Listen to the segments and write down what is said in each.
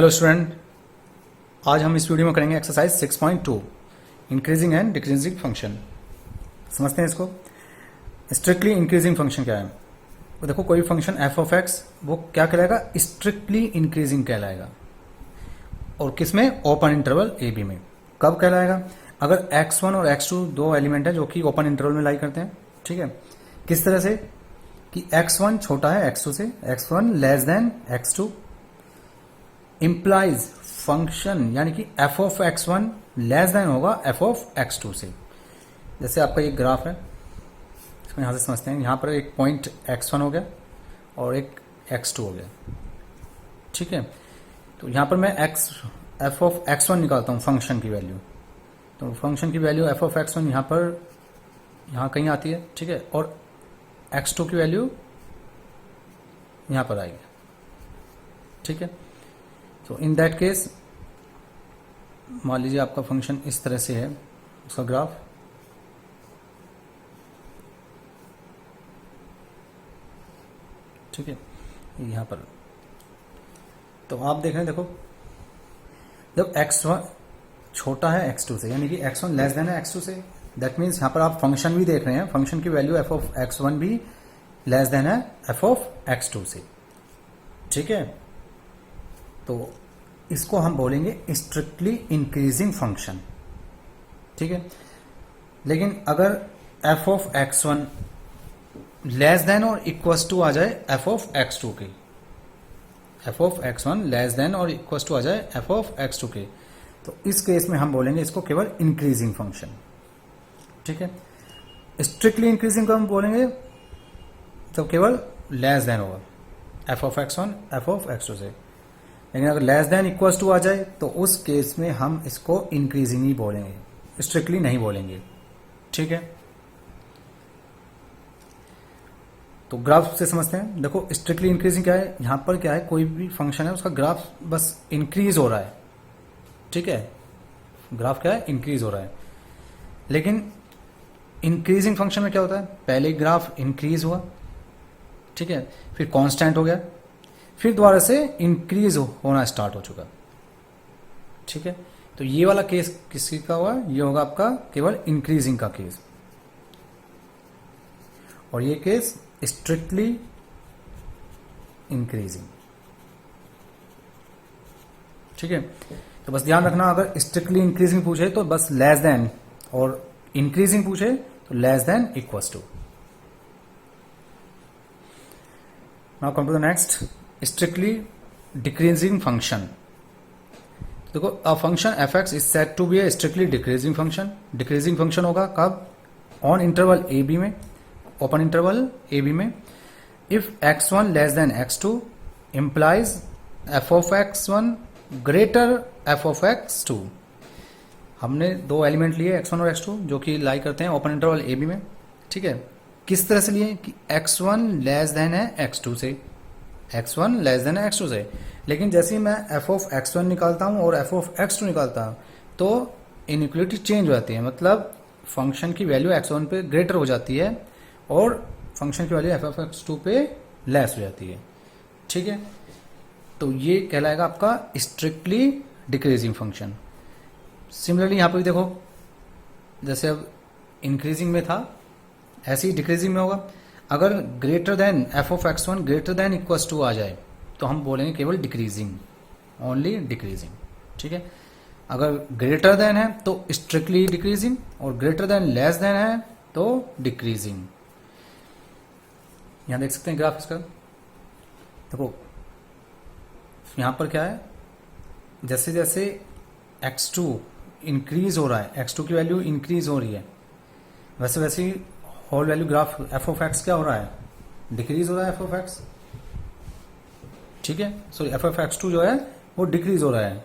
Hello student, आज हम इस वीडियो में करेंगे exercise 6.2 increasing and decreasing function. समझते हैं इसको। स्ट्रिक्टली इंक्रीजिंग फंक्शन क्या है? तो देखो, कोई फंक्शन एफ ऑफ एक्स वो क्या कहलाएगा? स्ट्रिक्टली इंक्रीजिंग कहलाएगा। और किसमें? ओपन इंटरवल ए बी में। कब कहलाएगा? अगर x1 और x2 दो एलिमेंट है जो कि ओपन इंटरवल में लाई करते हैं। ठीक है, किस तरह से कि x1 छोटा है x2 से, x1 less than x2 implies function यानी कि F of x1 less then होगा एफ ऑफ x2 से। जैसे आपका एक ग्राफ है, इसको यहां से समझते हैं। यहां पर एक पॉइंट x1 हो गया और एक x2 हो गया। ठीक है, तो यहां पर मैं एफ ऑफ x1 निकालता हूं, फंक्शन की वैल्यू। तो फंक्शन की वैल्यू एफ ऑफ x1 यहां पर यहां कहीं आती है। ठीक है, और x2 की वैल्यू यहां पर आएगी। ठीक है, तो इन दैट केस मान लीजिए आपका फंक्शन इस तरह से है, उसका ग्राफ। ठीक है, यहां पर तो आप देख रहे हैं, देखो जब x1 छोटा है x2 से यानी कि x1 लेस देन है x2 से, दैट मीन्स यहां पर आप फंक्शन भी देख रहे हैं। फंक्शन की वैल्यू एफ ऑफ x1 भी लेस देन है एफ ऑफ x2 से। ठीक है, तो इसको हम बोलेंगे स्ट्रिक्टली इंक्रीजिंग फंक्शन। ठीक है, लेकिन अगर F of x1 less then और इक्वल्स टू आ जाए एफ ऑफ x2 के, F of x1 less then और इक्वल्स टू आ जाए एफ ऑफ x2 के, तो इस केस में हम बोलेंगे इसको केवल इंक्रीजिंग फंक्शन। ठीक है, स्ट्रिक्टली इंक्रीजिंग को हम बोलेंगे तो केवल लेस देन होगा F of x1 F of x2 से। लेकिन अगर लेस देन इक्वल्स टू आ जाए तो उस केस में हम इसको इंक्रीजिंग ही बोलेंगे, स्ट्रिक्टली नहीं बोलेंगे। ठीक है, तो ग्राफ से समझते हैं। देखो, स्ट्रिक्टली इंक्रीजिंग क्या है? यहां पर क्या है, कोई भी फंक्शन है उसका ग्राफ बस इंक्रीज हो रहा है। ठीक है, ग्राफ क्या है? इंक्रीज हो रहा है। लेकिन इंक्रीजिंग फंक्शन में क्या होता है? पहले ग्राफ इंक्रीज हुआ, ठीक है, फिर कांस्टेंट हो गया, फिर दोबारा से इंक्रीज होना स्टार्ट हो चुका। ठीक है, तो ये वाला केस किसी का हुआ? ये होगा आपका केवल इंक्रीजिंग का केस, और ये केस स्ट्रिक्टली इंक्रीजिंग। ठीक है, तो बस ध्यान रखना, अगर स्ट्रिक्टली इंक्रीजिंग पूछे तो बस लेस देन, और इंक्रीजिंग पूछे तो less than equals to. Now come to the next, strictly decreasing function. देखो, a function f x is said to be a strictly decreasing function. Decreasing function होगा कब? On interval a b में, open interval a b में, if x1 less than x2 implies f of x1 greater f of x2। हमने दो element लिए x1 और x2 जो कि लाई करते हैं ओपन इंटरवल ए बी में। ठीक है, किस तरह से लिए कि x1 लेस देन है x2 से, x1 लेस देन है x2 से। लेकिन जैसे ही मैं f ऑफ x1 निकालता हूं और f ऑफ x2 निकालता हूं तो इनइक्वलिटी चेंज हो जाती है। मतलब फंक्शन की वैल्यू x1 पे ग्रेटर हो जाती है और फंक्शन की वैल्यू f ऑफ x2 पे लेस हो जाती है। ठीक है, तो ये कहलाएगा आपका स्ट्रिक्टली डिक्रीजिंग फंक्शन। सिमिलरली यहां पर भी देखो, जैसे अब इंक्रीजिंग में था ऐसे ही डिक्रीजिंग में होगा। अगर greater than f of x1 greater than equals to आ जाए तो हम बोलेंगे केवल डिक्रीजिंग, ओनली डिक्रीजिंग। ठीक है, अगर ग्रेटर देन है तो स्ट्रिक्टली डिक्रीजिंग, और ग्रेटर देन लेस देन है तो डिक्रीजिंग। यहां देख सकते हैं ग्राफ इसका। देखो, यहां पर क्या है, जैसे जैसे x2 इंक्रीज हो रहा है, x2 की वैल्यू इंक्रीज हो रही है, वैसे वैसे ही whole value graph f of x क्या हो रहा है? डिक्रीज हो रहा है एफ ऑफ एक्स। ठीक है, सॉरी एफ ऑफ x2 जो है वो डिक्रीज हो रहा है।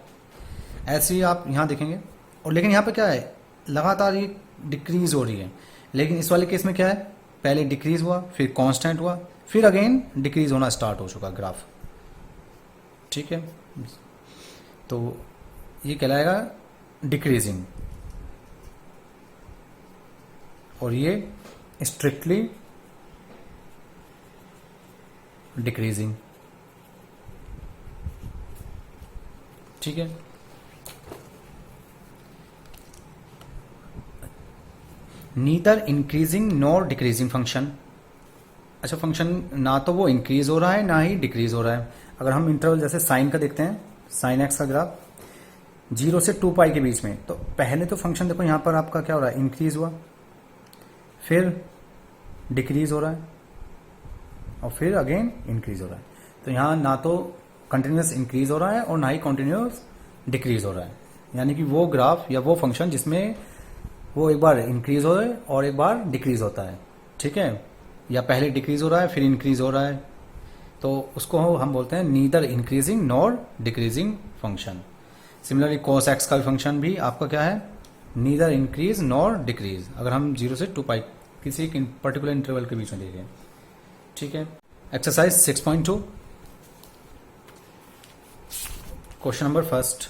ऐसे ही आप यहां देखेंगे, और लेकिन यहां पे क्या है, लगातार ये डिक्रीज हो रही है। लेकिन इस वाले केस में क्या है, पहले डिक्रीज हुआ, फिर कांस्टेंट हुआ, फिर अगेन डिक्रीज होना स्टार्ट हो चुका ग्राफ। ठीक है, तो ये कहलाएगा डिक्रीजिंग, और ये स्ट्रिक्टली डिक्रीजिंग। ठीक है। Neither increasing nor decreasing function. अच्छा, फंक्शन ना तो वो इंक्रीज हो रहा है ना ही डिक्रीज हो रहा है। अगर हम इंटरवल जैसे साइन का देखते हैं, साइन एक्स का ग्राफ 0 से 2 पाई के बीच में, तो पहले तो फंक्शन देखो यहां पर आपका क्या हो रहा है, इंक्रीज हुआ, फिर डिक्रीज हो रहा है और फिर अगेन इंक्रीज हो रहा है। तो यहां ना तो कंटिन्यूस इंक्रीज हो रहा है और ना ही कंटिन्यूस डिक्रीज हो रहा है। यानी कि वो ग्राफ या वो फंक्शन जिसमें वो एक बार इंक्रीज हो रहा है और एक बार डिक्रीज होता है, ठीक है, या पहले डिक्रीज हो रहा है फिर इंक्रीज हो रहा है, तो उसको हम बोलते हैं neither increasing nor decreasing function. Similarly cos x का फंक्शन भी आपका क्या है, नीदर इंक्रीज नॉर डिक्रीज, अगर हम 0 से 2 पाई किसी एक पर्टिकुलर इंटरवल के बीच में देखें, ठीक है। Exercise 6.2, question number first,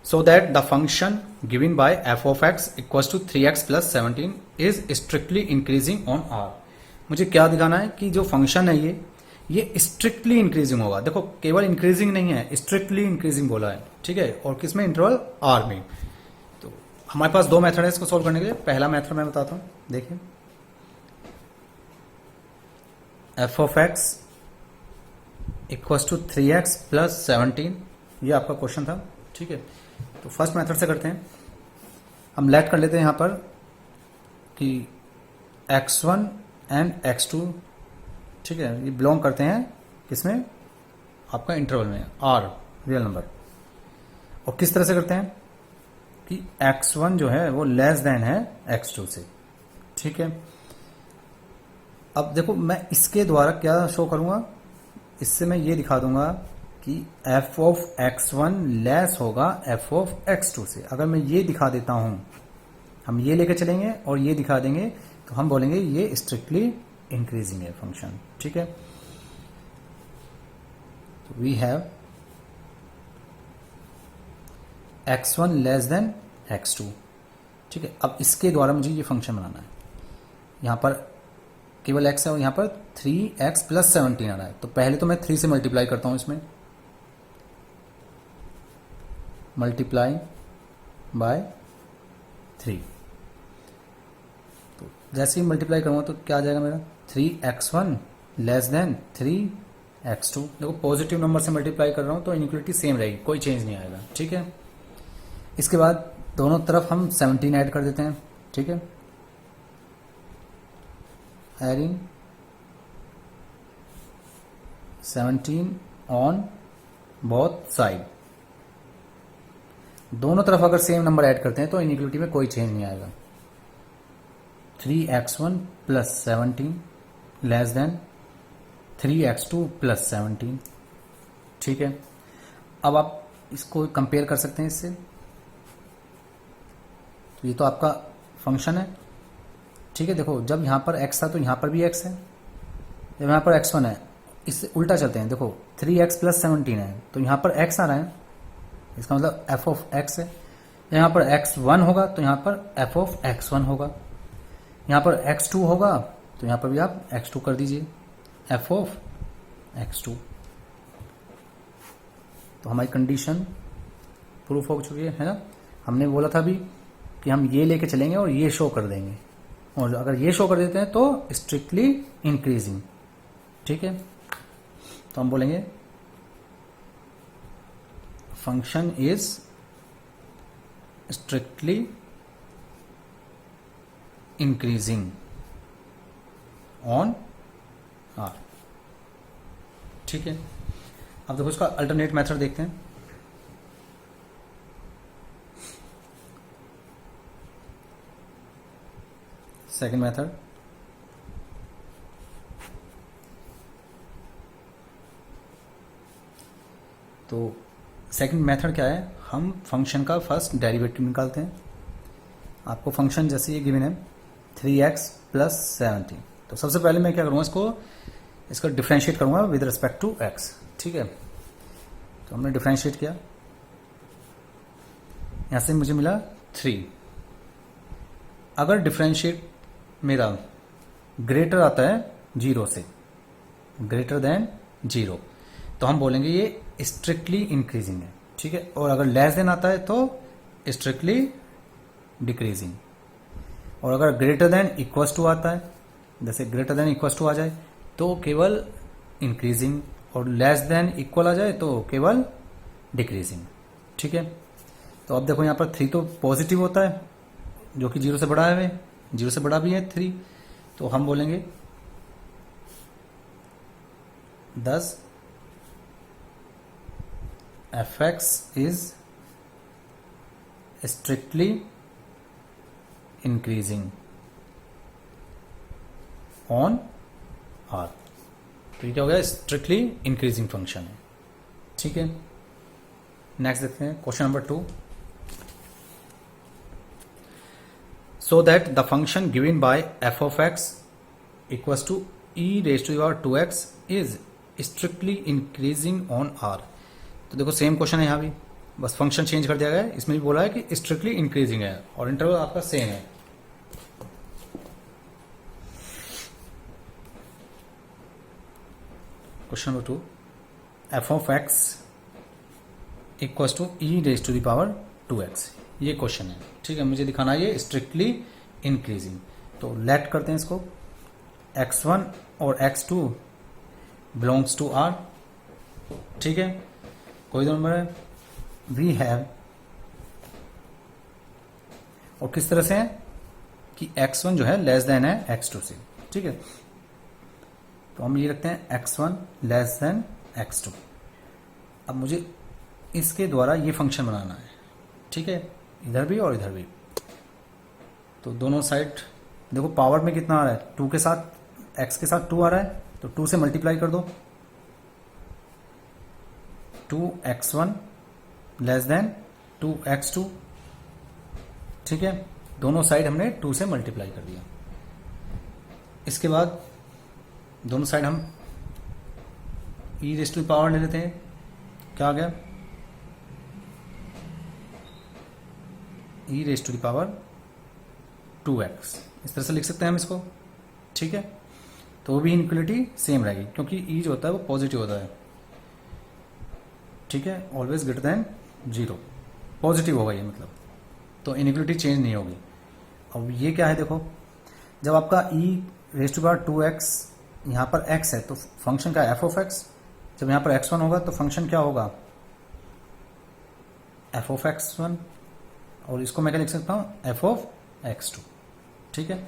so that the function given by f of x equals to 3x plus 17 is strictly increasing on r। मुझे क्या दिखाना है कि जो फंक्शन है ये स्ट्रिक्टली इंक्रीजिंग होगा। देखो केवल इंक्रीजिंग नहीं है, स्ट्रिक्टली इंक्रीजिंग बोला है, ठीक है, और किसमें, इंटरवल आर में। तो हमारे पास दो मेथड है इसको सॉल्व करने के लिए। पहला मेथड मैं बताता हूं, देखिए f of x equals to 3x plus 17, ये आपका क्वेश्चन था, ठीक है। तो फर्स्ट मेथड से करते हैं, हम लेट कर लेते हैं यहां पर कि x1 एंड x2, ठीक है, ये बिलोंग करते हैं किसमें, आपका इंटरवल में, r रियल नंबर। और किस तरह से करते हैं कि x1 जो है वो लेस देन है x2 से, ठीक है। अब देखो मैं इसके द्वारा क्या शो करूंगा, इससे मैं ये दिखा दूंगा कि f ऑफ x1 लेस होगा f ऑफ x2 से। अगर मैं ये दिखा देता हूं, हम ये लेके चलेंगे और ये दिखा देंगे, तो हम बोलेंगे ये स्ट्रिक्टली इंक्रीजिंग है फंक्शन, ठीक है। तो we have x1 less than x2, ठीक है। अब इसके द्वारा मुझे ये फंक्शन बनाना है, यहां पर केवल x है और यहां पर 3x प्लस 17 आ रहा है। तो पहले तो मैं 3 से मल्टीप्लाई करता हूं, इसमें मल्टीप्लाई बाय 3, तो जैसे ही मल्टीप्लाई करूंगा तो क्या आ जाएगा मेरा, 3x1 लेस देन 3x2। देखो पॉजिटिव नंबर से मल्टीप्लाई कर रहा हूं तो इनइक्वालिटी सेम रहेगी, कोई चेंज नहीं आएगा, ठीक है। इसके बाद दोनों तरफ हम 17 ऐड कर देते हैं, ठीक है, एडिंग 17 ऑन बोथ साइड। दोनों तरफ अगर सेम नंबर ऐड करते हैं तो इनइक्वालिटी में कोई चेंज नहीं आएगा। 3x1 plus 17 less than 3x2 plus 17, ठीक है। अब आप इसको कंपेयर कर सकते हैं इससे, तो ये तो आपका फंक्शन है, ठीक है। देखो जब यहां पर x था तो यहां पर भी x है, जब यहां पर x1 है, इससे उल्टा चलते हैं, देखो 3x प्लस 17 है तो यहां पर x आ रहा है, इसका मतलब f ऑफ x है। यहां पर x1 होगा तो यहां पर f ऑफ x1 होगा, यहां पर x2 होगा तो यहां पर भी आप x2 कर दीजिए, f ऑफ x2। तो हमारी कंडीशन प्रूफ हो चुकी है ना। हमने बोला था भी कि हम ये लेके चलेंगे और ये शो कर देंगे, और अगर ये शो कर देते हैं तो स्ट्रिक्टली इंक्रीजिंग, ठीक है। तो हम बोलेंगे function is strictly increasing on R, ठीक है। अब देखो इसका अल्टरनेट मेथड देखते हैं। सेकंड मेथड, तो सेकंड मेथड क्या है, हम फंक्शन का फर्स्ट डेरिवेटिव निकालते हैं। आपको फंक्शन जैसे ये गिवन है 3x प्लस 17, तो सबसे पहले मैं क्या करूंगा, इसको डिफरेंशिएट करूंगा विद रिस्पेक्ट टू x, ठीक है। तो हमने डिफरेंशिएट किया, यहां से मुझे मिला 3। अगर डिफरेंशिएट मेरा ग्रेटर आता है 0 से, ग्रेटर देन 0, तो हम बोलेंगे ये स्ट्रिक्टली इंक्रीजिंग है, ठीक है। ठीक है। और अगर लेस देन आता है तो स्ट्रिक्टली डिक्रीजिंग, और अगर ग्रेटर देन इक्वल्स टू आता है, जैसे ग्रेटर देन इक्वल्स टू आ जाए तो केवल इंक्रीजिंग, और लेस देन इक्वल आ जाए तो केवल डिक्रीजिंग, ठीक है। तो अब देखो यहाँ पर 3 तो पॉजिटिव होता है जो कि 0 से बड़ा है, 0 से बड़ा भी है 3, तो हम बोलेंगे 10 fx is strictly increasing on r। तो ये क्या हो गया, स्ट्रिक्टली इंक्रीजिंग फंक्शन है, ठीक है। नेक्स्ट देखते हैं question number 2। So that the function given by f of x equals to e raised to the power 2x is strictly increasing on r। तो देखो सेम क्वेश्चन है यहाँ भी, बस फंक्शन चेंज कर दिया गया है। इसमें भी बोला है कि स्ट्रिक्टली इंक्रीजिंग है और इंटरवल आपका सेम है। Question number 2, f of x equals to e raised to the power 2x, ये क्वेश्चन है, ठीक है। मुझे दिखाना है ये स्ट्रिक्टली इंक्रीजिंग। तो लेट करते हैं इसको, x1 और x2 बिलोंग्स टू r, ठीक है। कोई दो नंबर है, वी हैव, और किस तरह से है कि x1 जो है लेस देन है x2 से, ठीक है। तो हम ये रखते हैं x1 लेस देन x2। अब मुझे इसके द्वारा ये फंक्शन बनाना है, ठीक है, इधर भी और इधर भी। तो दोनों साइड देखो पावर में कितना आ रहा है, 2 के साथ, x के साथ 2 आ रहा है, तो 2 से मल्टीप्लाई कर दो, 2x1 लेस देन 2x2, ठीक है। दोनों साइड हमने 2 से मल्टीप्लाई कर दिया। इसके बाद दोनों साइड हम e रेज़ टू पावर ले लेते हैं, क्या आ गया, e raise to the power 2x, इस तरह से लिख सकते हैं हम इसको, ठीक है। तो वो भी इनइक्वालिटी सेम रहेगी क्योंकि e जो होता है वो पॉजिटिव होता है, ठीक है, ऑलवेज ग्रेटर देन 0, पॉजिटिव होगा ये मतलब, तो इनइक्वालिटी चेंज नहीं होगी। अब ये क्या है देखो, जब आपका e raise to power 2x यहाँ पर x है तो फंक्शन का f ऑफ x, जब यहाँ पर x1 होगा तो फंक्शन क्या होगा, f ऑफ x1, और इसको मैं क्या लिख सकता हूँ, f ऑफ x2, ठीक है।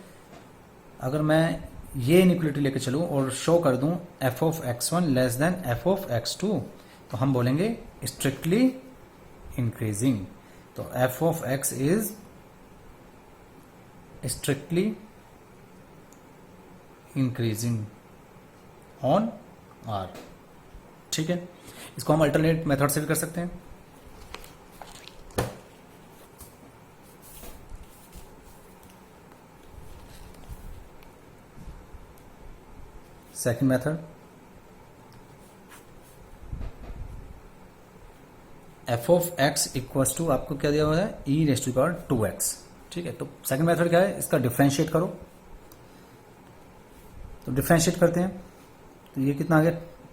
अगर मैं ये इनइक्वालिटी लेके चलूँ और शो कर दूँ f of x1 less then f of x2, तो हम बोलेंगे स्ट्रिक्टली इंक्रीजिंग। तो f of x is strictly increasing on r, ठीक है। इसको हम अल्टरनेट मेथड से भी कर सकते हैं। Second method, f of x equals to आपको क्या दिया हुआ है, e raise to power 2x, ठीक है। तो सेकंड मेथड क्या है, इसका डिफरेंशिएट करो। तो डिफरेंशिएट करते हैं तो ये कितना आ गया,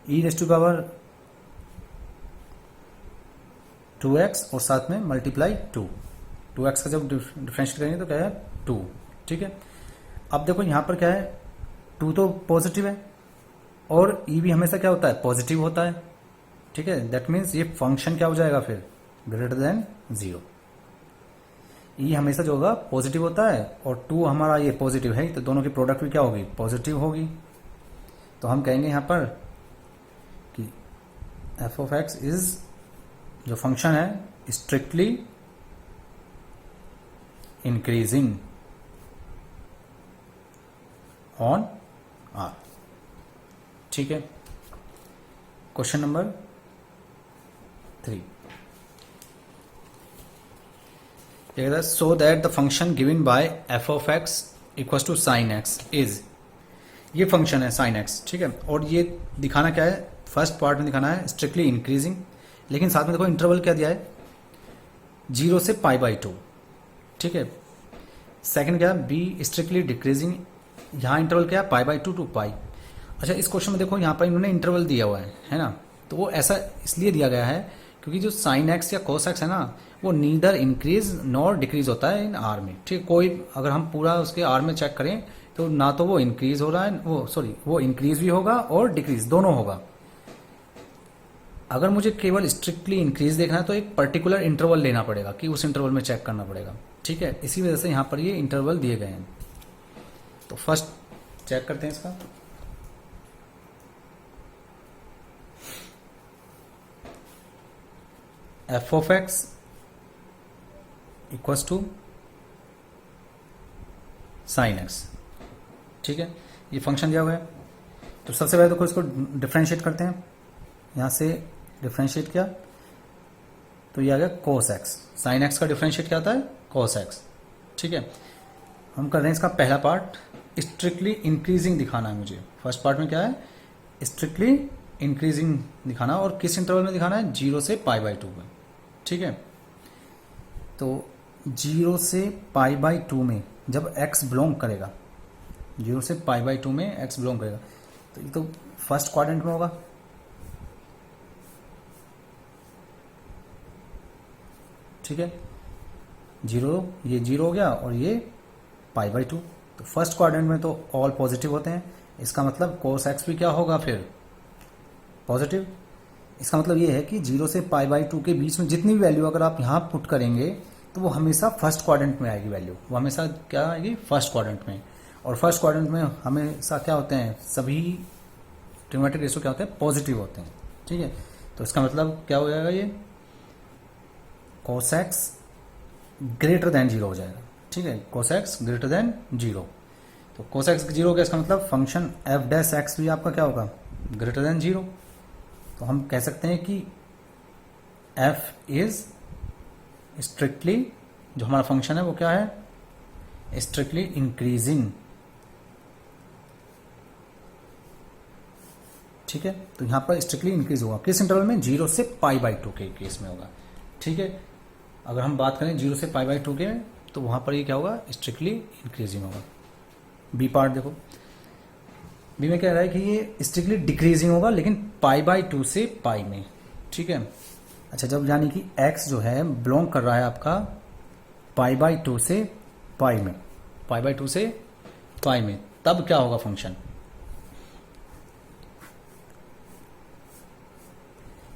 e raise to power 2x और साथ में मल्टीप्लाई 2x का जब डिफरेंशिएट करेंगे तो क्या है 2, ठीक है। अब देखो यहाँ पर क्या है, 2 तो पॉजिटिव है और e भी हमेशा क्या होता है, पॉजिटिव होता है, ठीक है। दैट मीन्स ये फंक्शन क्या हो जाएगा फिर, ग्रेटर देन 0। ई हमेशा जो होगा पॉजिटिव होता है और 2 हमारा ये पॉजिटिव है, तो दोनों की प्रोडक्ट भी क्या होगी, पॉजिटिव होगी। तो हम कहेंगे यहाँ पर कि f ऑफ x इज, जो फंक्शन है, स्ट्रिक्टली इंक्रीजिंग ऑन r, ठीक है। Question number 3, so that the function given by f of x equals to sine x is, ये फंक्शन है साइन x, ठीक है। और ये दिखाना क्या है, फर्स्ट पार्ट में दिखाना है स्ट्रिक्टली इंक्रीजिंग, लेकिन साथ में देखो इंटरवल क्या दिया है, 0 से π/2, ठीक है। सेकंड क्या है, b स्ट्रिक्टली डिक्रीजिंग, यहाँ इंटरवल क्या है, π/2 टू π। अच्छा, इस क्वेश्चन में देखो यहाँ पर इन्होंने इंटरवल दिया हुआ है ना, तो वो ऐसा इसलिए दिया गया है क्योंकि जो साइन एक्स या कोस एक्स है ना, वो नीदर इंक्रीज नॉर डिक्रीज होता है इन आर में। ठीक, कोई अगर हम पूरा उसके आर में चेक करें तो ना तो वो इंक्रीज हो रहा है, वो इंक्रीज भी होगा और डिक्रीज दोनों होगा। अगर मुझे केवल स्ट्रिक्टली इंक्रीज देखना है तो एक पर्टिकुलर इंटरवल लेना पड़ेगा कि उस इंटरवल में चेक करना पड़ेगा। ठीक है, इसी वजह से यहां पर ये इंटरवल दिए गए हैं। तो फर्स्ट चेक करते हैं इसका। F of x equals to sine x. ठीक है, ये फंक्शन दिया हुआ है। तो सबसे पहले तो इसको डिफ्रेंशिएट करते हैं। यहां से डिफ्रेंशिएट किया तो ये आ गया कोस एक्स। साइन एक्स का डिफ्रेंशिएट क्या आता है? Cos x. ठीक है, हम कर रहे हैं इसका पहला पार्ट, स्ट्रिक्टली इंक्रीजिंग दिखाना है मुझे। फर्स्ट पार्ट में क्या है? स्ट्रिक्टली इंक्रीजिंग दिखाना, और किस इंटरवल में दिखाना है? 0 से π/2 में। ठीक है, तो 0 से π/2 में जब x बिलोंग करेगा, 0 से π/2 में x बिलोंग करेगा, तो ये तो फर्स्ट क्वाड्रेंट में होगा। ठीक है, 0, ये 0 हो गया और ये π/2। तो फर्स्ट क्वाड्रेंट में तो ऑल पॉजिटिव होते हैं, इसका मतलब cos x भी क्या होगा फिर? पॉजिटिव। इसका मतलब ये है कि 0 से π/2 के बीच में जितनी भी वैल्यू अगर आप यहाँ पुट करेंगे तो वो हमेशा फर्स्ट क्वाड्रेंट में आएगी वैल्यू, वो हमेशा क्या आएगी? फर्स्ट क्वाड्रेंट में। और फर्स्ट क्वाड्रेंट में हमेशा क्या होते हैं? सभी ट्रिग्नोमेट्रिक रेशियो क्या होते हैं? पॉजिटिव होते हैं। ठीक है, तो इसका मतलब क्या हो जाएगा? ये cos x ग्रेटर देन 0 हो जाएगा। ठीक है, cos x ग्रेटर देन 0। तो cos x 0 हो गया, इसका मतलब फंक्शन f डैश x भी आपका क्या होगा? Greater than 0। तो हम कह सकते हैं कि f इज स्ट्रिक्टली, जो हमारा फंक्शन है वो क्या है? Strictly increasing. ठीक है, तो यहां पर स्ट्रिक्टली इंक्रीज होगा किस इंटरवल में? 0 से π/2 के केस में होगा। ठीक है, अगर हम बात करें 0 से π/2 के, तो वहां पर ये क्या होगा? स्ट्रिक्टली इंक्रीजिंग होगा। बी पार्ट देखो, बी में क्या रहा है कि ये स्ट्रिक्टली डिक्रीजिंग होगा लेकिन π/2 से पाई में। ठीक है, अच्छा, जब यानी कि x जो है बिलोंग कर रहा है आपका π/2 से पाई में, π/2 से पाई में, तब क्या होगा फंक्शन?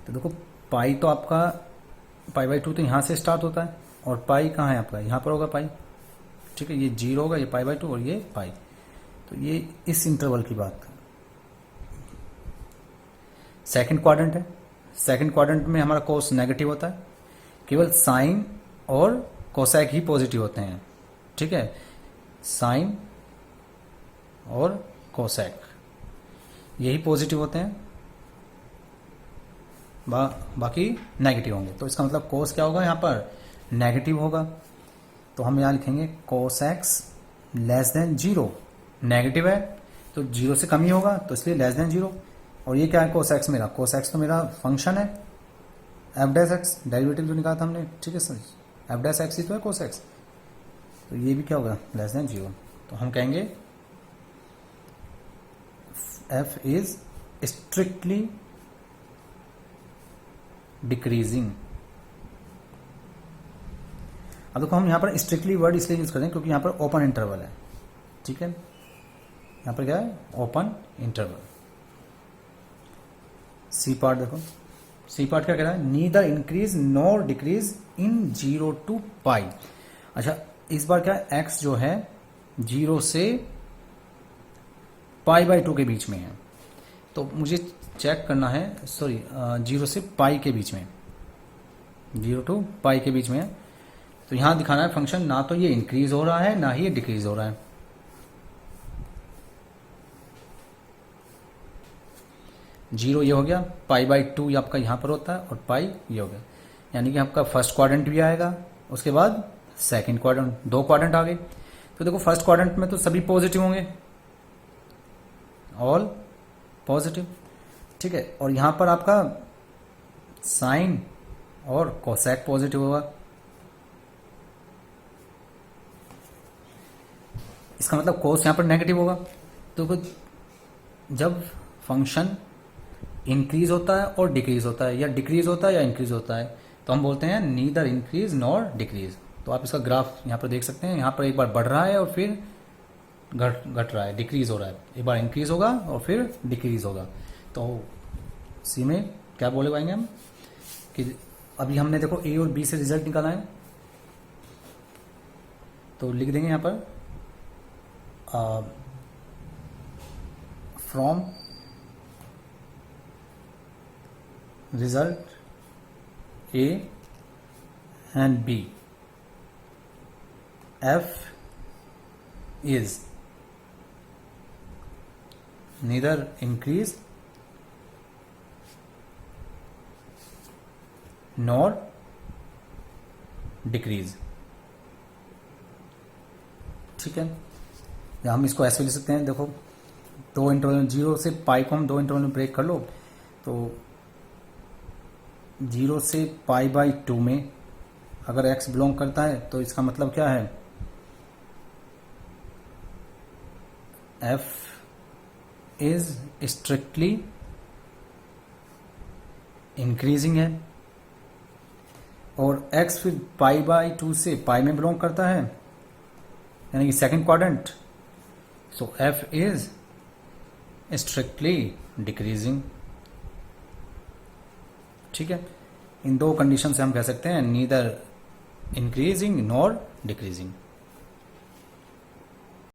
तो देखो, पाई तो आपका π/2 तो यहां से स्टार्ट होता है, और पाई कहाँ है आपका? यहां पर होगा पाई। ठीक है, ये 0 होगा, ये π/2 और ये पाई। तो ये इस इंटरवल की बात है। सेकंड क्वाड्रेंट है, सेकंड क्वाड्रेंट में हमारा कोस नेगेटिव होता है, केवल साइन और कोसेक ही पॉजिटिव होते हैं। ठीक है, साइन और कोसेक यही पॉजिटिव होते हैं, बाकी नेगेटिव होंगे। तो इसका मतलब कोस क्या होगा? यहाँ पर नेगेटिव होगा। तो हम यहाँ लिखेंगे cos x less than 0। Negative है तो 0 से कम ही होगा, तो इसलिए लेस देन 0। और ये क्या है? कोस एक्स मेरा, कोस एक्स तो मेरा फंक्शन है एफ डैश एक्स, डेरिवेटिव जो निकाला था हमने। ठीक है सर, एफ डैश एक्स ही तो है कोस एक्स, तो ये भी क्या होगा? Less than 0। तो हम कहेंगे एफ इज स्ट्रिक्टली डिक्रीजिंग। अब देखो, हम यहां पर स्ट्रिक्टली वर्ड इसलिए यूज करते हैं क्योंकि यहां पर ओपन इंटरवल है। ठीक है, यहां पर क्या है? Open interval. सी पार्ट देखो, सी पार्ट क्या कह रहा है? Neither increase nor decrease in 0 to पाई। अच्छा, इस बार क्या है? एक्स जो है 0 से π/2 के बीच में है, तो मुझे चेक करना है, सॉरी 0 से पाई के बीच में, 0 to पाई के बीच में है। तो यहां दिखाना है फंक्शन ना तो ये इंक्रीज हो रहा है ना ही ये डिक्रीज हो रहा है। 0 ये हो गया, π/2 आपका यहां पर होता है, और पाई ये हो गया, यानी कि आपका फर्स्ट क्वाड्रेंट भी आएगा, उसके बाद सेकंड क्वाड्रेंट, 2 क्वाड्रेंट आ गए। तो देखो, फर्स्ट क्वाड्रेंट में तो सभी पॉजिटिव होंगे, ऑल पॉजिटिव। ठीक है, और यहां पर आपका साइन और कोसेक पॉजिटिव होगा। इसका मतलब कोस यहां पर नेगेटिव होगा। तो जब फंक्शन इंक्रीज होता है और डिक्रीज होता है, या डिक्रीज होता है या इंक्रीज होता है, तो हम बोलते हैं नीदर इंक्रीज नॉर डिक्रीज। तो आप इसका ग्राफ यहाँ पर देख सकते हैं, यहाँ पर एक बार बढ़ रहा है और फिर घट रहा है, डिक्रीज हो रहा है, एक बार इंक्रीज होगा और फिर डिक्रीज होगा। तो सी में क्या बोले पाएंगे हम कि अभी हमने देखो ए और बी से रिजल्ट निकाला है, तो लिख देंगे यहाँ पर from result A and B f is neither increase nor decrease। ठीक है, या हम इसको ऐसे लिख सकते हैं, देखो दो इंटरवल 0 से पाई को हम दो इंटरवल में ब्रेक कर लो, तो 0 से π/2 में अगर x बिलोंग करता है तो इसका मतलब क्या है, f इज स्ट्रिक्टली इंक्रीजिंग है, और x फिर π/2 से पाई में बिलोंग करता है, यानी कि second quadrant, so f is strictly decreasing. ठीक है, इन दो कंडीशन से हम कह सकते हैं नीदर इंक्रीजिंग नॉर डिक्रीजिंग।